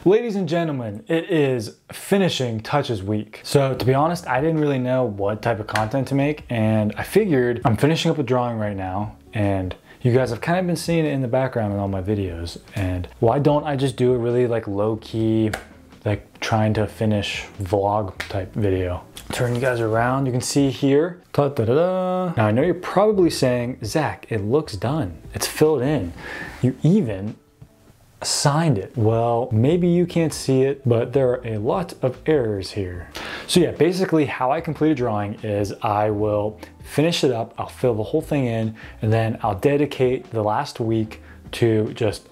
Ladies and gentlemen, it is finishing touches week. So to be honest, I didn't really know what type of content to make, and I figured I'm finishing up a drawing right now, and you guys have kind of been seeing it in the background in all my videos, and why don't I just do a really like low-key, like trying to finish vlog type video. Turn you guys around, you can see here. Ta-da-da-da. Now I know you're probably saying, Zach, it looks done. It's filled in. You even signed it. Well, maybe you can't see it, but there are a lot of errors here. So yeah, basically how I complete a drawing is I will finish it up, I'll fill the whole thing in, and then I'll dedicate the last week to just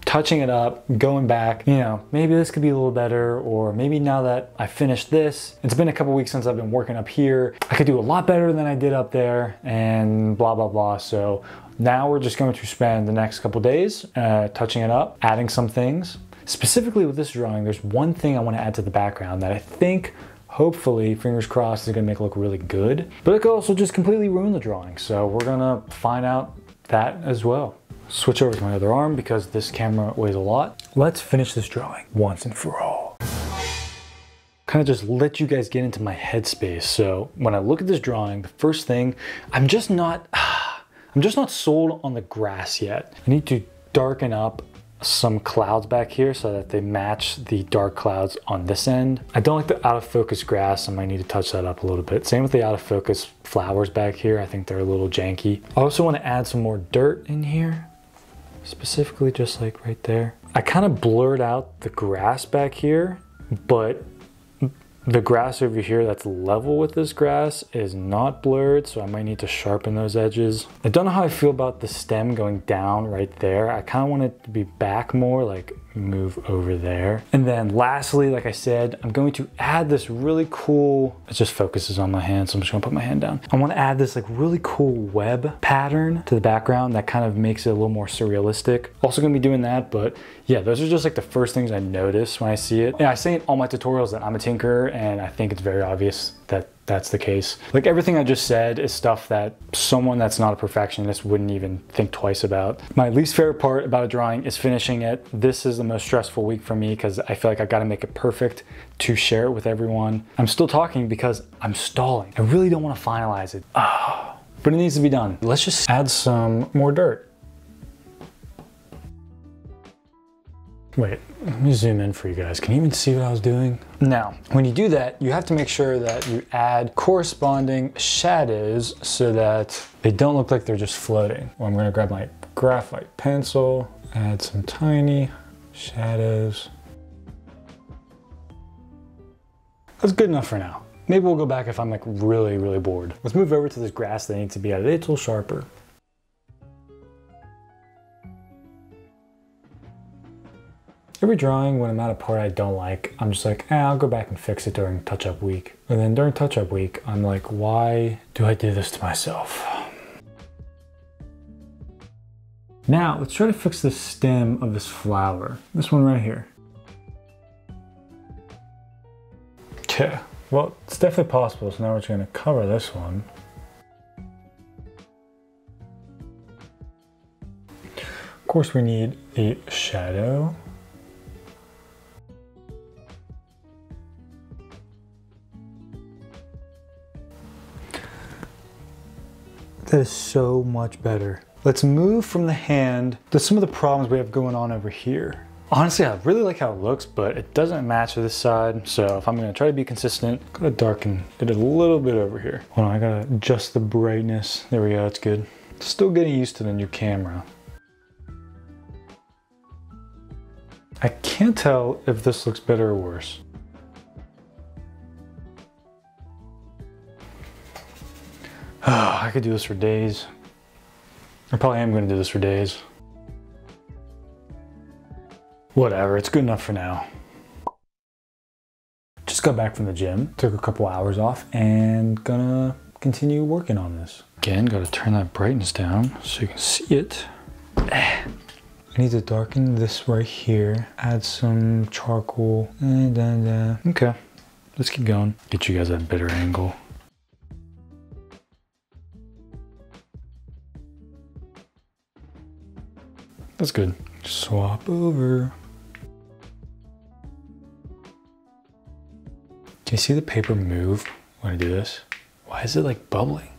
touching it up, going back, you know, maybe this could be a little better, or maybe now that I finished this, it's been a couple weeks since I've been working up here, I could do a lot better than I did up there, and blah, blah, blah. So now we're just going to spend the next couple days touching it up, adding some things. Specifically with this drawing, there's one thing I want to add to the background that I think, hopefully, fingers crossed, is going to make it look really good. But it could also just completely ruin the drawing. So we're going to find out that as well. Switch over to my other arm because this camera weighs a lot. Let's finish this drawing once and for all. Kind of just let you guys get into my headspace. So when I look at this drawing, the first thing, I'm just not sold on the grass yet. I need to darken up some clouds back here so that they match the dark clouds on this end. I don't like the out of focus grass. I might need to touch that up a little bit. Same with the out of focus flowers back here. I think they're a little janky. I also want to add some more dirt in here, specifically just like right there. I kind of blurred out the grass back here, but the grass over here that's level with this grass is not blurred, so I might need to sharpen those edges. I don't know how I feel about the stem going down right there. I kind of want it to be back more, like move over there. And then lastly, like I said, I'm going to add this really cool, it just focuses on my hand, so I'm just gonna put my hand down. I want to add this like really cool web pattern to the background that kind of makes it a little more surrealistic. Also gonna be doing that, but yeah, those are just like the first things I notice when I see it. And I say in all my tutorials that I'm a tinkerer, and I think it's very obvious that that's the case. Like everything I just said is stuff that someone that's not a perfectionist wouldn't even think twice about. My least favorite part about a drawing is finishing it. This is the most stressful week for me because I feel like I gotta make it perfect to share it with everyone. I'm still talking because I'm stalling. I really don't want to finalize it. But it needs to be done. Let's just add some more dirt. Wait, let me zoom in for you guys. Can you even see what I was doing? Now, when you do that, you have to make sure that you add corresponding shadows so that they don't look like they're just floating. Well, I'm gonna grab my graphite pencil, add some tiny shadows. That's good enough for now. Maybe we'll go back if I'm like really, really bored. Let's move over to this grass that needs to be a little sharper. Every drawing, when I'm at a part I don't like, I'm just like, I'll go back and fix it during touch-up week. And then during touch-up week, I'm like, why do I do this to myself? Now, let's try to fix the stem of this flower. This one right here. Okay, well, it's definitely possible, so now we're just gonna cover this one. Of course, we need the shadow. That is so much better. Let's move from the hand to some of the problems we have going on over here. Honestly, I really like how it looks, but it doesn't match this side. So if I'm gonna try to be consistent, I'm gonna darken it a little bit over here. Hold on, I gotta adjust the brightness. There we go, that's good. Still getting used to the new camera. I can't tell if this looks better or worse. Oh, I could do this for days. I probably am gonna do this for days. Whatever, it's good enough for now. Just got back from the gym, took a couple hours off, and gonna continue working on this. Again, gotta turn that brightness down so you can see it. I need to darken this right here, add some charcoal, and okay, let's keep going. Get you guys a better angle. That's good. Swap over. Can you see the paper move when I do this? Why is it like bubbling?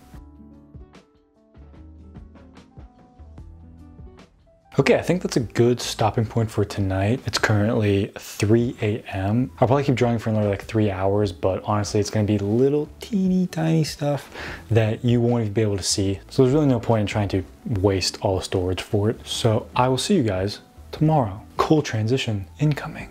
Okay, I think that's a good stopping point for tonight. It's currently 3 a.m. I'll probably keep drawing for another like 3 hours, but honestly, it's gonna be little teeny tiny stuff that you won't even be able to see. So there's really no point in trying to waste all the storage for it. So I will see you guys tomorrow. Cool transition incoming.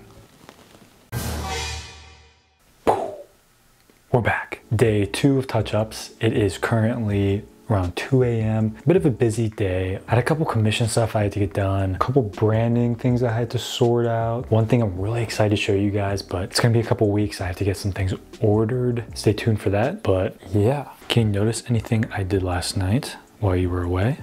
We're back. Day 2 of touch-ups. It is currently around 2 a.m. A bit of a busy day. I had a couple commission stuff I had to get done, a couple branding things I had to sort out. One thing I'm really excited to show you guys, but it's gonna be a couple weeks. I have to get some things ordered. Stay tuned for that. But yeah, can you notice anything I did last night while you were away?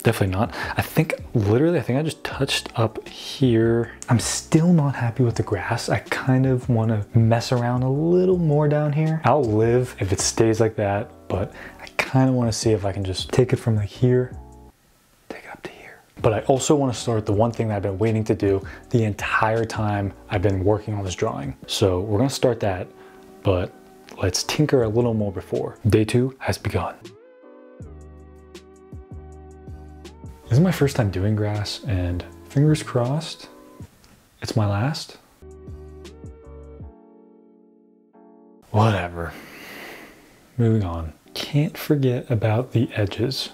Definitely not. I think I just touched up here. I'm still not happy with the grass. I kind of want to mess around a little more down here. I'll live if it stays like that, but I kind of want to see if I can just take it from like here, take it up to here. But I also want to start the one thing that I've been waiting to do the entire time I've been working on this drawing. So we're going to start that, but let's tinker a little more before. Day 2 has begun. This is my first time doing grass, and fingers crossed, it's my last. Whatever. Moving on. Can't forget about the edges.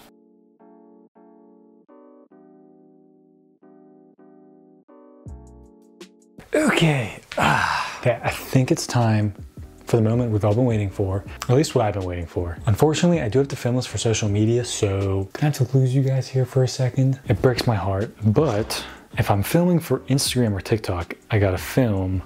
Okay. Okay, I think it's time for the moment we've all been waiting for, or at least what I've been waiting for. Unfortunately, I do have to film this for social media, so I'm gonna have to lose you guys here for a second. It breaks my heart, but if I'm filming for Instagram or TikTok, I gotta film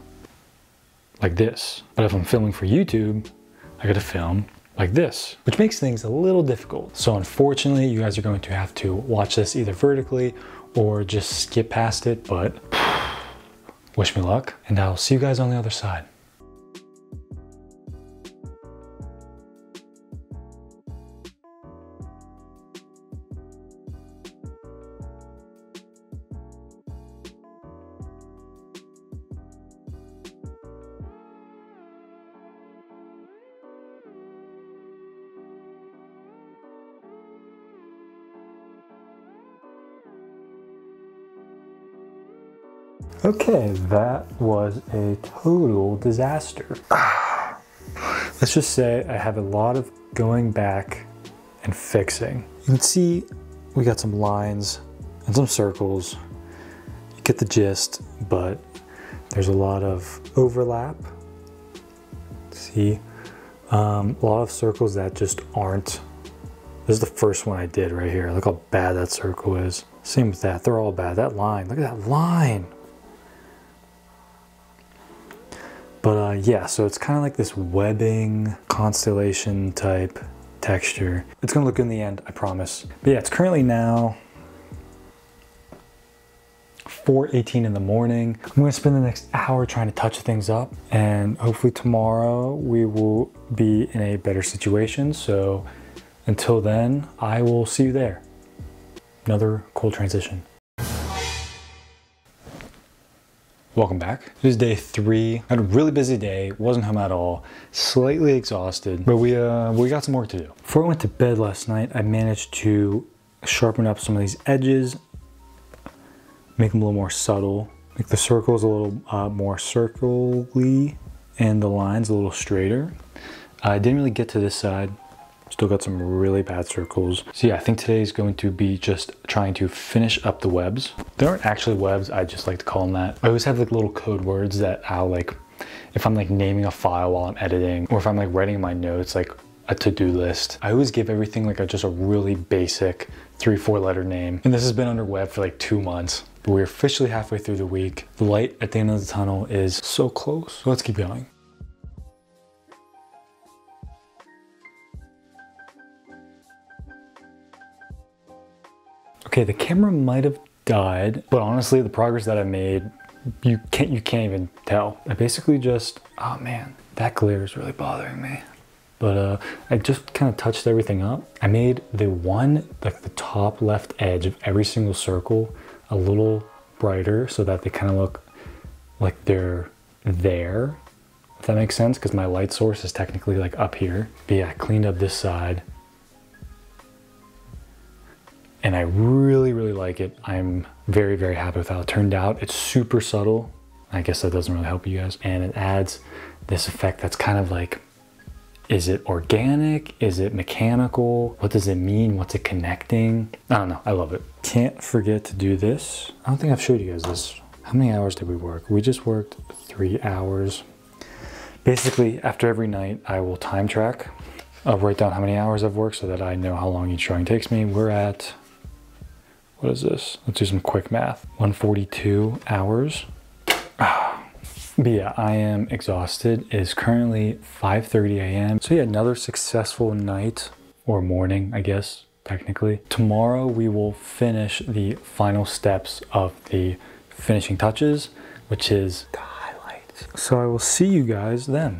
like this. But if I'm filming for YouTube, I gotta film like this, which makes things a little difficult. So unfortunately, you guys are going to have to watch this either vertically or just skip past it, but wish me luck, and I'll see you guys on the other side. Okay, that was a total disaster. Let's just say I have a lot of going back and fixing. You can see we got some lines and some circles. You get the gist, but there's a lot of overlap. See, a lot of circles that just aren't. This is the first one I did right here. Look how bad that circle is. Same with that, they're all bad. That line, look at that line. But yeah, so it's kind of like this webbing, constellation type texture. It's gonna look good in the end, I promise. But yeah, it's currently now 4:18 in the morning. I'm gonna spend the next hour trying to touch things up, and hopefully tomorrow we will be in a better situation. So until then, I will see you there. Another cool transition. Welcome back. It is day 3. I had a really busy day, wasn't home at all, slightly exhausted, but we got some work to do. Before I went to bed last night, I managed to sharpen up some of these edges, make them a little more subtle, make the circles a little more circle-y, and the lines a little straighter. I didn't really get to this side. Still got some really bad circles. So yeah, I think today is going to be just trying to finish up the webs. They aren't actually webs, I just like to call them that. I always have like little code words that I'll like, if I'm like naming a file while I'm editing, or if I'm like writing my notes, like a to-do list, I always give everything like just a really basic 3-4 letter name. And this has been under web for like 2 months. But we're officially halfway through the week. The light at the end of the tunnel is so close. So let's keep going. Okay, the camera might have died, but honestly, the progress that I made, you can't even tell. I basically just, oh man, that glare is really bothering me. But I just kind of touched everything up. I made like the top left edge of every single circle a little brighter so that they kind of look like they're there. if that makes sense, because my light source is technically like up here. But yeah, I cleaned up this side. And I really, really like it. I'm very, very happy with how it turned out. It's super subtle. I guess that doesn't really help you guys. And it adds this effect that's kind of like, is it organic? Is it mechanical? What does it mean? What's it connecting? I don't know, I love it. Can't forget to do this. I don't think I've showed you guys this. How many hours did we work? We just worked 3 hours. Basically, after every night, I will time track. I'll write down how many hours I've worked so that I know how long each drawing takes me. We're at, what is this? Let's do some quick math. 142 hours. But yeah, I am exhausted. It is currently 5:30 a.m. So yeah, another successful night, or morning, I guess, technically. Tomorrow we will finish the final steps of the finishing touches, which is the highlights. So I will see you guys then.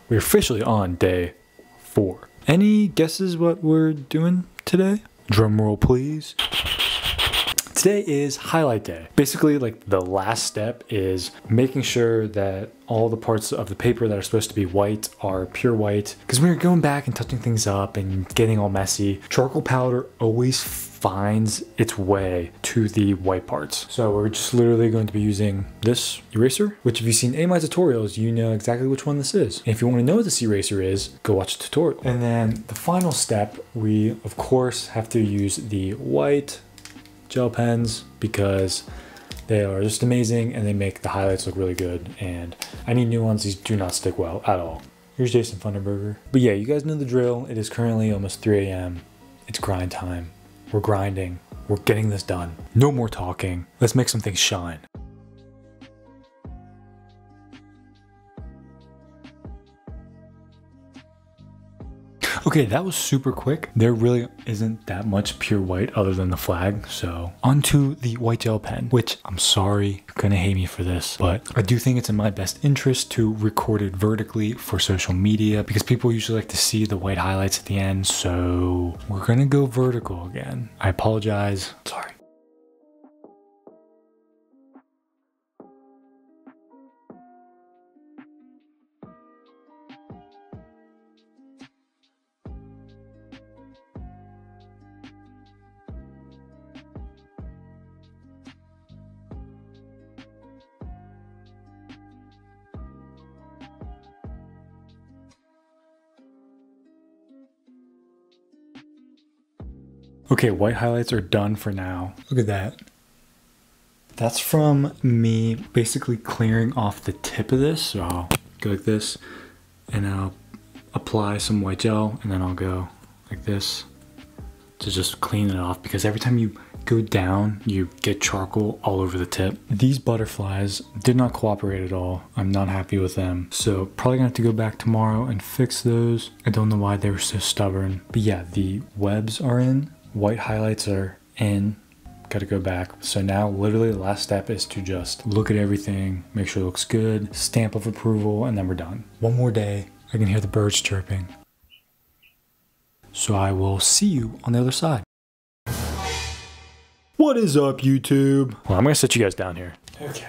We're officially on day 4. Any guesses what we're doing today? Drum roll, please. Today is highlight day. Basically, like the last step is making sure that all the parts of the paper that are supposed to be white are pure white. Because when you're going back and touching things up and getting all messy, charcoal powder always finds its way to the white parts. So we're just literally going to be using this eraser, which if you've seen any of my tutorials, you know exactly which one this is. And if you want to know what this eraser is, go watch the tutorial. And then the final step, we of course have to use the white gel pens because they are just amazing and they make the highlights look really good. And I need new ones. These do not stick well at all. Here's Jason Funderburger. But yeah, you guys know the drill. It is currently almost 3 a.m. It's grind time. We're grinding. We're getting this done. No more talking. Let's make some things shine. Okay, that was super quick. There really isn't that much pure white other than the flag. So onto the white gel pen, which I'm sorry, you're gonna hate me for this, but I do think it's in my best interest to record it vertically for social media because people usually like to see the white highlights at the end. So we're gonna go vertical again. I apologize, sorry. Okay, white highlights are done for now. Look at that. That's from me basically clearing off the tip of this. So I'll go like this and I'll apply some white gel and then I'll go like this to just clean it off because every time you go down, you get charcoal all over the tip. These butterflies did not cooperate at all. I'm not happy with them. So probably gonna have to go back tomorrow and fix those. I don't know why they were so stubborn. But yeah, the webs are in. White highlights are in. Gotta go back. So now literally the last step is to just look at everything, make sure it looks good, stamp of approval, and then we're done. One more day. I can hear the birds chirping. So I will see you on the other side. What is up, YouTube? Well, I'm gonna sit you guys down here. Okay.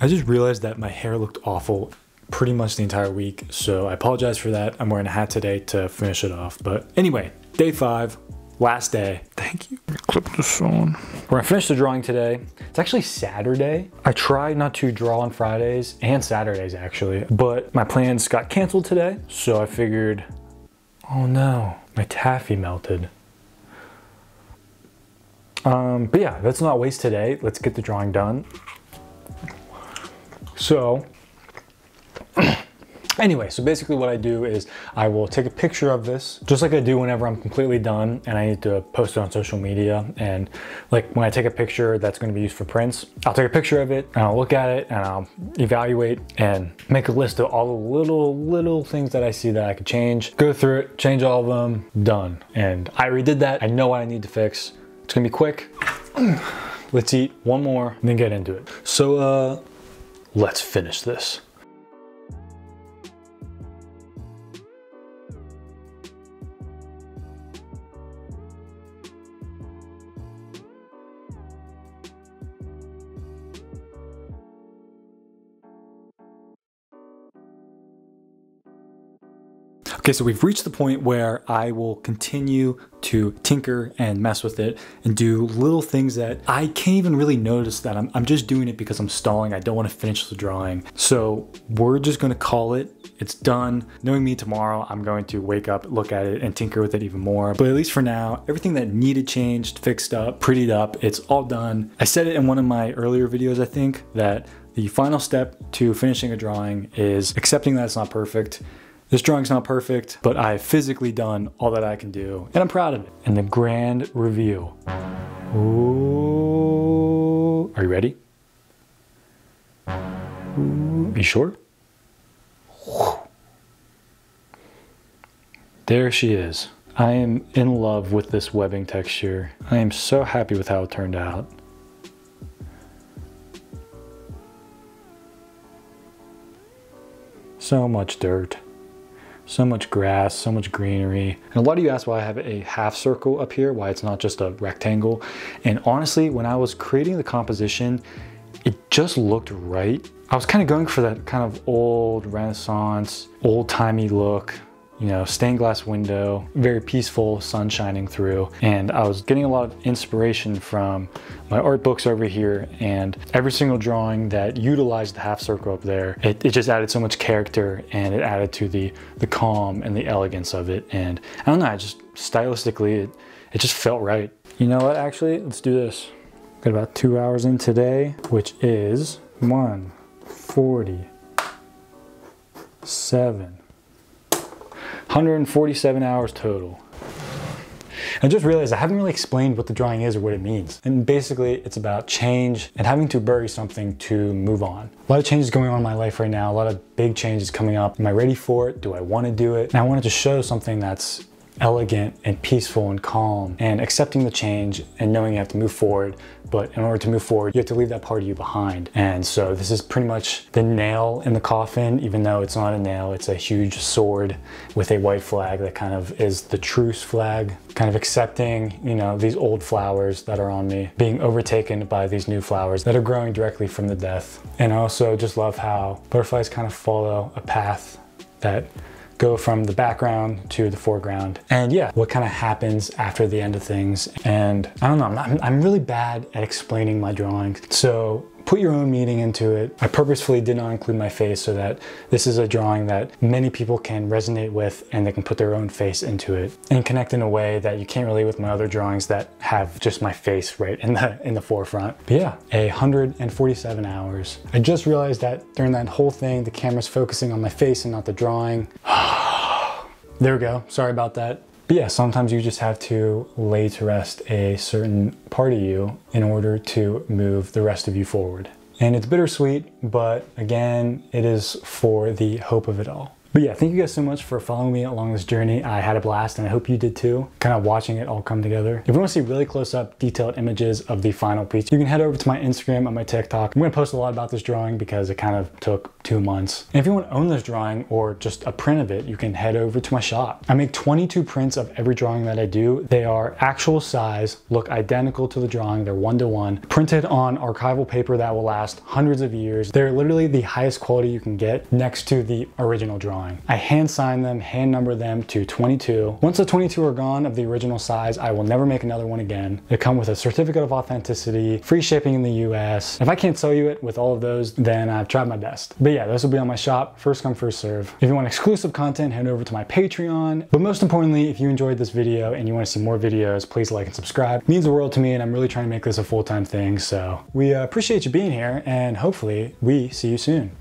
I just realized that my hair looked awful pretty much the entire week, so I apologize for that. I'm wearing a hat today to finish it off. But anyway, day 5. Last day. Thank you. Clip this on. We're gonna finish the drawing today. It's actually Saturday. I tried not to draw on Fridays and Saturdays actually, but my plans got canceled today. So I figured, oh no, my taffy melted. But yeah, let's not waste today. Let's get the drawing done. So, anyway, so basically what I do is I will take a picture of this, just like I do whenever I'm completely done and I need to post it on social media. And like when I take a picture that's going to be used for prints, I'll take a picture of it and I'll look at it and I'll evaluate and make a list of all the little things that I see that I could change. Go through it, change all of them, done. And I already did that. I know what I need to fix. It's gonna be quick. Let's eat one more and then get into it. So let's finish this. Okay, so we've reached the point where I will continue to tinker and mess with it and do little things that I can't even really notice that I'm just doing it because I'm stalling. I don't want to finish the drawing. So we're just going to call it. It's done. Knowing me, tomorrow I'm going to wake up, look at it, and tinker with it even more. But at least for now, everything that needed changed, fixed up, prettied up, it's all done. I said it in one of my earlier videos, I think, that the final step to finishing a drawing is accepting that it's not perfect. This drawing's not perfect, but I've physically done all that I can do, and I'm proud of it. And the grand reveal. Ooh. Are you ready? Ooh. Are you sure? There she is. I am in love with this webbing texture. I am so happy with how it turned out. So much dirt. So much grass, so much greenery. And a lot of you asked why I have a half circle up here, why it's not just a rectangle. And honestly, when I was creating the composition, it just looked right. I was kind of going for that kind of old Renaissance, old-timey look, you know, stained glass window, very peaceful, sun shining through. And I was getting a lot of inspiration from my art books over here, and every single drawing that utilized the half circle up there, it just added so much character, and it added to the calm and the elegance of it. And I don't know, I just stylistically, it just felt right. You know what, actually, let's do this. Got about 2 hours in today, which is 147 hours total. I just realized I haven't really explained what the drawing is or what it means. And basically it's about change and having to bury something to move on. A lot of changes going on in my life right now, a lot of big changes coming up. Am I ready for it? Do I want to do it? And I wanted to show something that's elegant and peaceful and calm, and accepting the change and knowing you have to move forward. But in order to move forward, you have to leave that part of you behind. And so this is pretty much the nail in the coffin, even though it's not a nail, it's a huge sword with a white flag that kind of is the truce flag, kind of accepting, you know, these old flowers that are on me, being overtaken by these new flowers that are growing directly from the death. And I also just love how butterflies kind of follow a path that go from the background to the foreground. And yeah, what kind of happens after the end of things. And I don't know, I'm really bad at explaining my drawings. So put your own meaning into it. I purposefully did not include my face so that this is a drawing that many people can resonate with, and they can put their own face into it and connect in a way that you can't relate with my other drawings that have just my face right in the forefront. But yeah, 147 hours. I just realized that during that whole thing, the camera's focusing on my face and not the drawing. There we go, sorry about that. But yeah, sometimes you just have to lay to rest a certain part of you in order to move the rest of you forward. And it's bittersweet, but again, it is for the hope of it all. But yeah, thank you guys so much for following me along this journey. I had a blast, and I hope you did too, kind of watching it all come together. If you want to see really close up detailed images of the final piece, you can head over to my Instagram and my TikTok. I'm going to post a lot about this drawing because it kind of took 2 months. And if you want to own this drawing or just a print of it, you can head over to my shop. I make 22 prints of every drawing that I do. They are actual size, look identical to the drawing. They're 1-to-1, printed on archival paper that will last hundreds of years. They're literally the highest quality you can get next to the original drawing. I hand sign them, hand number them to 22. Once the 22 are gone of the original size, I will never make another one again. They come with a certificate of authenticity, free shipping in the US. If I can't sell you it with all of those, then I've tried my best. But yeah, this will be on my shop, first come, first serve. If you want exclusive content, head over to my Patreon. But most importantly, if you enjoyed this video and you want to see more videos, please like and subscribe. It means the world to me, and I'm really trying to make this a full-time thing. So we appreciate you being here, and hopefully we see you soon.